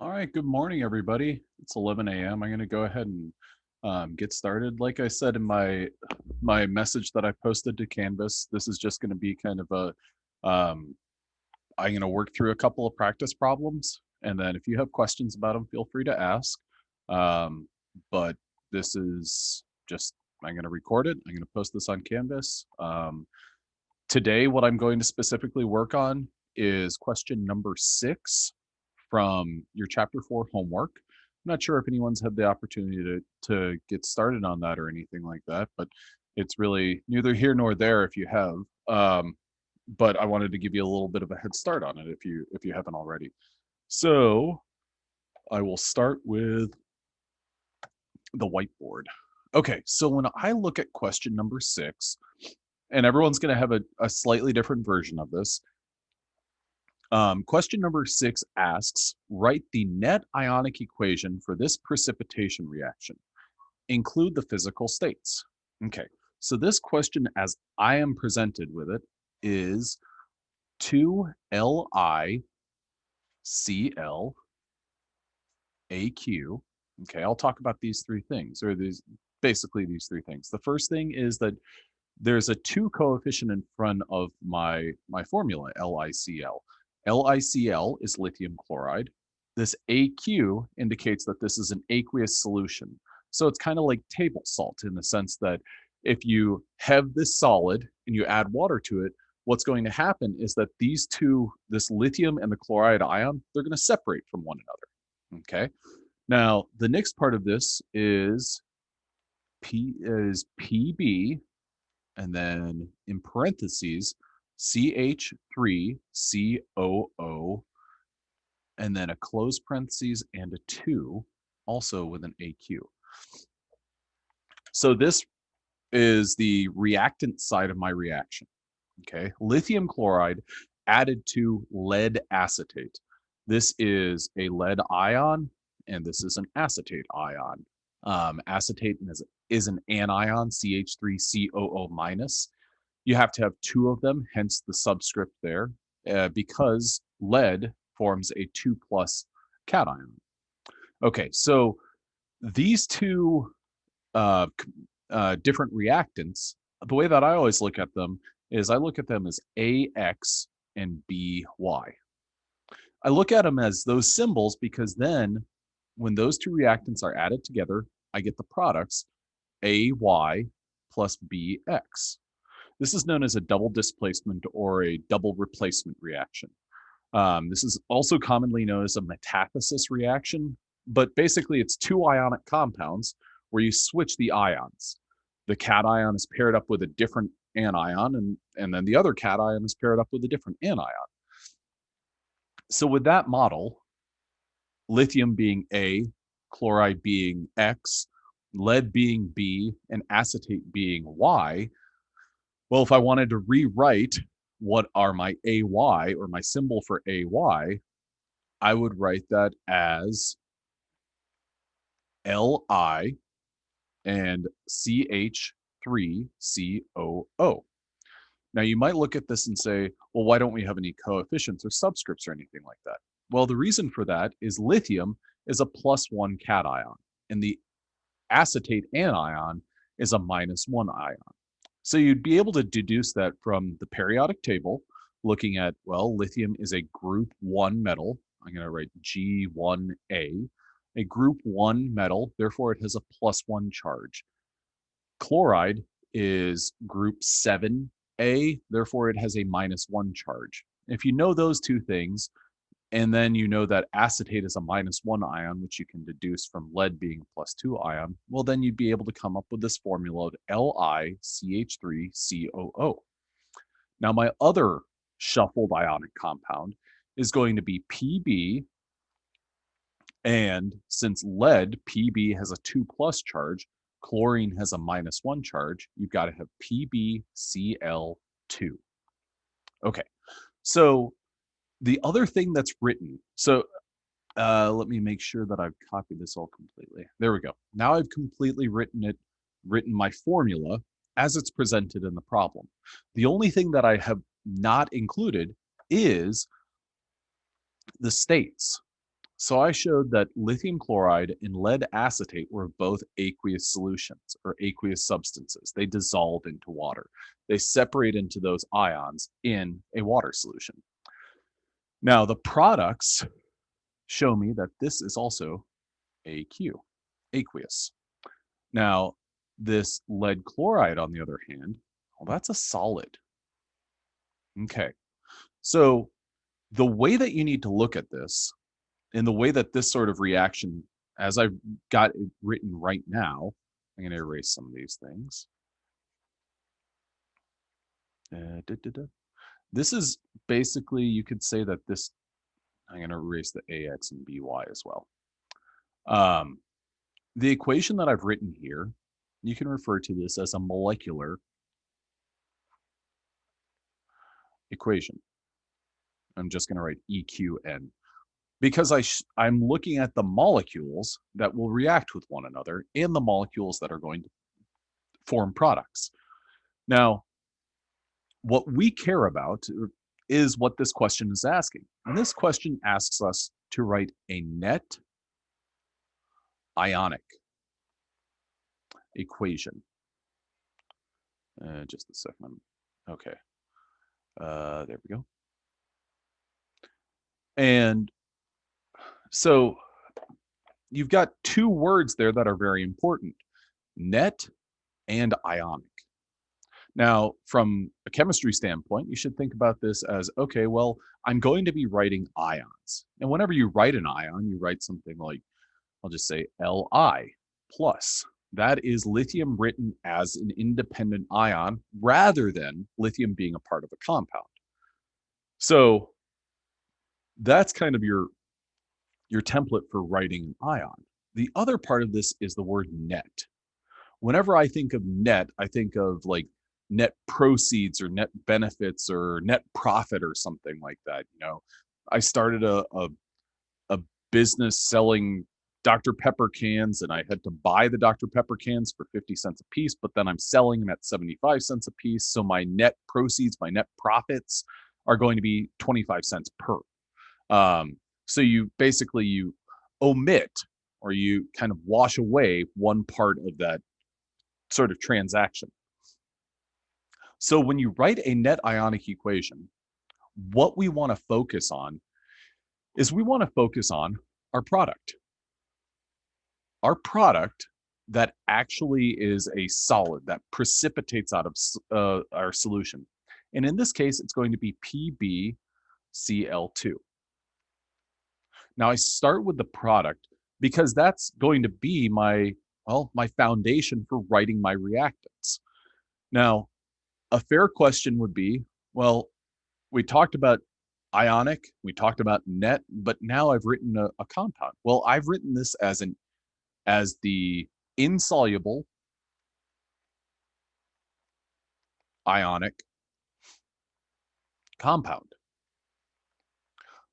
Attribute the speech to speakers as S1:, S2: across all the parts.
S1: All right, good morning, everybody. It's 11 a.m. I'm going to go ahead and get started. Like I said in my message that I posted to Canvas, this is just going to be kind of um, I'm going to work through a couple of practice problems, and then if you have questions about them, feel free to ask. But this is just I'm going to record it. I'm going to post this on Canvas. Today, what I'm going to specifically work on is question number 6 from your chapter 4 homework. I'm not sure if anyone's had the opportunity to get started on that or anything like that, but it's really neither here nor there if you have. But I wanted to give you a little bit of a head start on it if you haven't already. So I will start with the whiteboard. Okay, so when I look at question number 6, and everyone's going to have a slightly different version of this. Question number 6 asks, write the net ionic equation for this precipitation reaction. Include the physical states. Okay, so this question, as I am presented with it, is 2LiCl AQ. Okay, I'll talk about these three things, or basically these three things. The first thing is that there's a 2 coefficient in front of my formula, LiCl. LiCl is lithium chloride. This AQ indicates that this is an aqueous solution. So it's kind of like table salt in the sense that if you have this solid and you add water to it, what's going to happen is that these two, this lithium and the chloride ion, they're going to separate from one another. Okay. Now, the next part of this is PB, and then in parentheses, CH3COO, and then a close parentheses and a 2, also with an AQ. So this is the reactant side of my reaction. Okay, lithium chloride added to lead acetate. This is a lead ion, and this is an acetate ion. Acetate is an anion, CH3COO minus. You have to have 2 of them, hence the subscript there, because lead forms a 2 plus cation. Okay, so these two uh, different reactants, the way that I always look at them is I look at them as AX and BY. I look at them as those symbols because then when those two reactants are added together, I get the products AY plus BX. This is known as a double displacement or a double replacement reaction. This is also commonly known as a metathesis reaction, but basically it's 2 ionic compounds where you switch the ions. The cation is paired up with a different anion, and then the other cation is paired up with a different anion. So with that model, lithium being A, chloride being X, lead being B, and acetate being Y, well, if I wanted to rewrite what are my AY or my symbol for AY, I would write that as Li and CH3COO. Now, you might look at this and say, well, why don't we have any coefficients or subscripts or anything like that? Well, the reason for that is lithium is a +1 cation, and the acetate anion is a -1 ion. So you'd be able to deduce that from the periodic table, looking at, well, lithium is a group 1 metal. I'm going to write G1A, a group 1 metal, therefore it has a +1 charge. Chloride is group 7A, therefore it has a -1 charge. If you know those two things, and then you know that acetate is a -1 ion, which you can deduce from lead being a +2 ion, well, then you'd be able to come up with this formula of LiCH3COO. Now, my other shuffled ionic compound is going to be PB, and since lead, PB has a 2 plus charge, chlorine has a -1 charge, you've got to have PbCl2. Okay, so the other thing that's written, so let me make sure that I've copied this all completely. There we go. Now I've completely written my formula as it's presented in the problem. The only thing that I have not included is the states. So I showed that lithium chloride and lead acetate were both aqueous solutions or aqueous substances. They dissolve into water. They separate into those ions in a water solution. Now, the products show me that this is also AQ, aqueous. Now, this lead chloride, on the other hand, well, that's a solid. Okay, so the way that you need to look at this, and the way that this sort of reaction, as I've got it written right now, I'm going to erase some of these things. This is basically, you could say that this, I'm going to erase the AX and BY as well. The equation that I've written here, you can refer to this as a molecular equation. I'm just going to write EQN because I'm looking at the molecules that will react with one another and the molecules that are going to form products. Now, what we care about is what this question is asking. And this question asks us to write a net ionic equation. Just a second. Okay. There we go. And so you've got two words there that are very important, net and ionic. Now, from a chemistry standpoint, you should think about this as, okay, well, I'm going to be writing ions. And whenever you write an ion, you write something like, I'll just say Li plus. That is lithium written as an independent ion rather than lithium being a part of a compound. So that's kind of your template for writing an ion. The other part of this is the word net. Whenever I think of net, I think of like net proceeds or net benefits or net profit or something like that. You know, I started a business selling Dr. Pepper cans, and I had to buy the Dr. Pepper cans for 50 cents a piece, but then I'm selling them at 75 cents a piece. So my net proceeds, my net profits are going to be 25 cents per. So you basically, you omit or you kind of wash away one part of that sort of transaction. So when you write a net ionic equation, what we want to focus on is we want to focus on our product. Our product that actually is a solid that precipitates out of our solution. And in this case, it's going to be PbCl2. Now I start with the product because that's going to be my foundation for writing my reactants. Now, a fair question would be, well, we talked about ionic, we talked about net, but now I've written a compound. Well, I've written this as the insoluble ionic compound.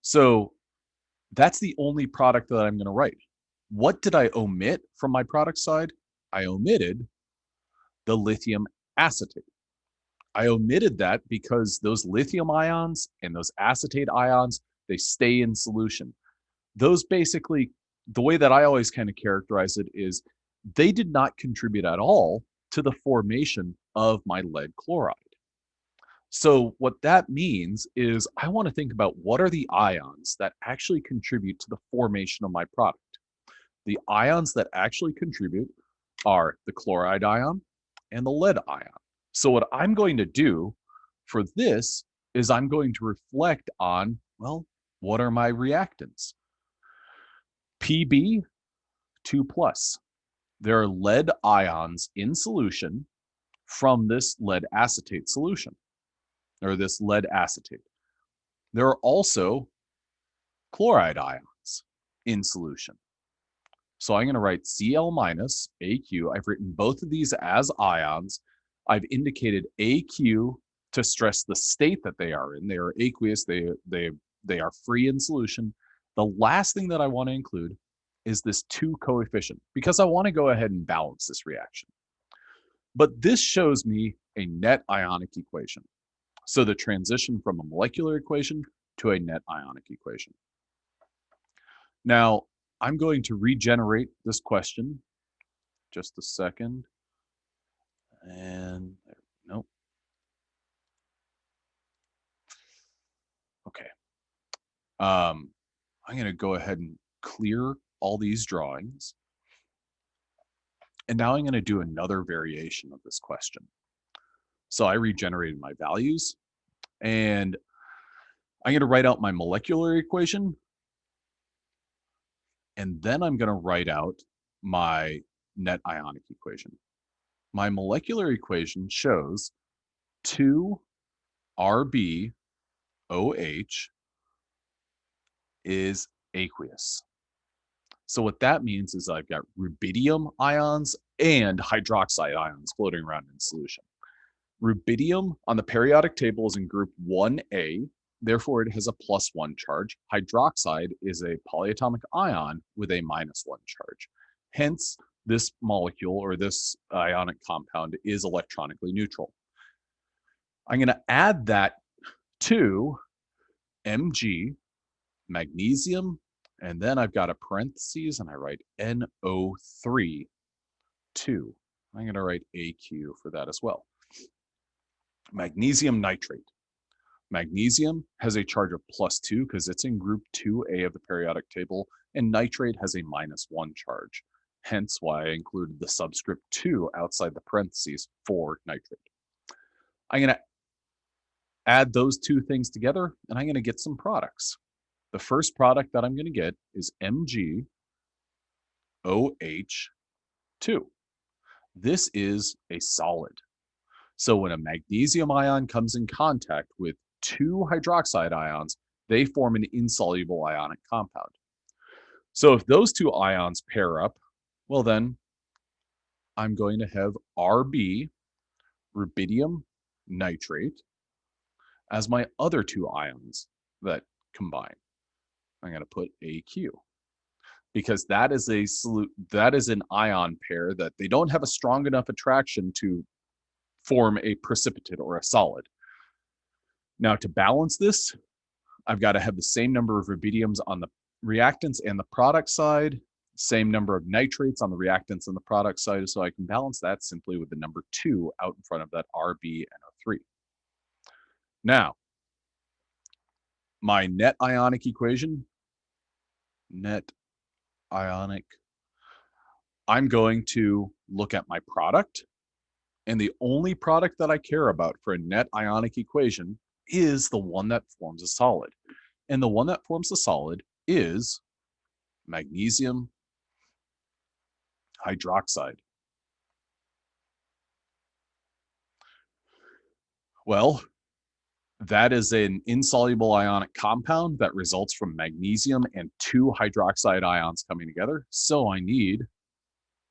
S1: So that's the only product that I'm going to write. What did I omit from my product side? I omitted the lithium acetate. I omitted that because those lithium ions and those acetate ions, they stay in solution. Those basically, the way that I always kind of characterize it is they did not contribute at all to the formation of my lead chloride. So what that means is I want to think about what are the ions that actually contribute to the formation of my product. The ions that actually contribute are the chloride ion and the lead ion. So what I'm going to do for this is I'm going to reflect on, well, what are my reactants? Pb 2+. There are lead ions in solution from this lead acetate solution, or this lead acetate. There are also chloride ions in solution. So I'm going to write Cl minus AQ. I've written both of these as ions. I've indicated AQ to stress the state that they are in. They are aqueous. They are free in solution. The last thing that I want to include is this 2 coefficient because I want to go ahead and balance this reaction. But this shows me a net ionic equation. So the transition from a molecular equation to a net ionic equation. Now, I'm going to regenerate this question. Just a second. And nope. Okay. I'm going to go ahead and clear all these drawings. And now I'm going to do another variation of this question. So I regenerated my values, and I'm going to write out my molecular equation, and then I'm going to write out my net ionic equation. My molecular equation shows 2RbOH is aqueous. So what that means is I've got rubidium ions and hydroxide ions floating around in solution. Rubidium on the periodic table is in group 1A, therefore it has a +1 charge. Hydroxide is a polyatomic ion with a -1 charge. Hence, this molecule or this ionic compound is electronically neutral. I'm going to add that to Mg, magnesium, and then I've got a parentheses and I write NO3, 2. I'm going to write AQ for that as well. Magnesium nitrate. Magnesium has a charge of +2 because it's in group 2A of the periodic table, and nitrate has a -1 charge. Hence why I included the subscript 2 outside the parentheses for nitrate. I'm going to add those two things together, and I'm going to get some products. The first product that I'm going to get is MgOH2. This is a solid. So when a magnesium ion comes in contact with two hydroxide ions, they form an insoluble ionic compound. So if those two ions pair up, well then I'm going to have Rb, rubidium nitrate, as my other two ions that combine. I'm going to put AQ because that is an ion pair that they don't have a strong enough attraction to form a precipitate or a solid. Now to balance this, I've got to have the same number of rubidiums on the reactants and the product side, same number of nitrates on the reactants and the product side, so I can balance that simply with the number 2 out in front of that RbNO3. Now, my net ionic equation, I'm going to look at my product, and the only product that I care about for a net ionic equation is the one that forms a solid. And the one that forms a solid is magnesium hydroxide. Well, that is an insoluble ionic compound that results from magnesium and two hydroxide ions coming together. So I need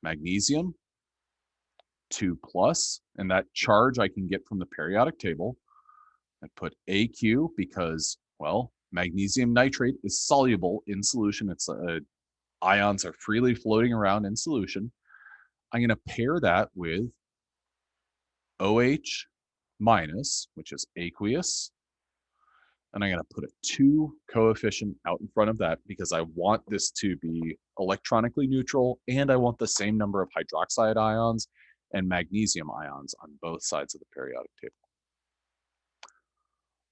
S1: magnesium 2+, and that charge I can get from the periodic table. I put AQ because, well, magnesium nitrate is soluble in solution. It's ions are freely floating around in solution. I'm going to pair that with OH minus, which is aqueous, and I'm going to put a 2 coefficient out in front of that because I want this to be electronically neutral, and I want the same number of hydroxide ions and magnesium ions on both sides of the periodic table.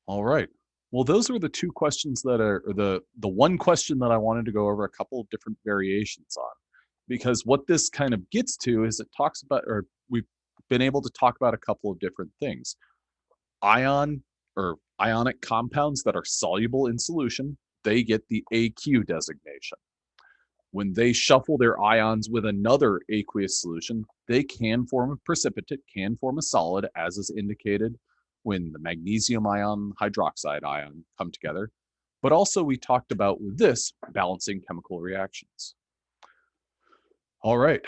S1: All right. Well, those are the two questions that are the one question that I wanted to go over a couple of different variations on, because what this kind of gets to is it talks about, or we've been able to talk about a couple of different things. Ionic compounds that are soluble in solution, they get the AQ designation. When they shuffle their ions with another aqueous solution, they can form a precipitate, can form a solid, as is indicated when the magnesium ion, hydroxide ion come together. But also we talked about with this balancing chemical reactions. All right.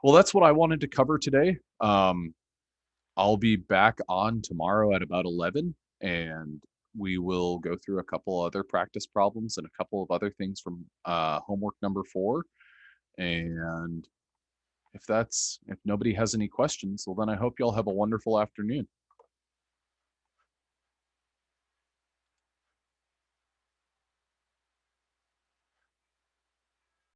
S1: Well, that's what I wanted to cover today. I'll be back on tomorrow at about 11, and we will go through a couple other practice problems and a couple of other things from homework number 4. And if nobody has any questions, well, then I hope y'all have a wonderful afternoon.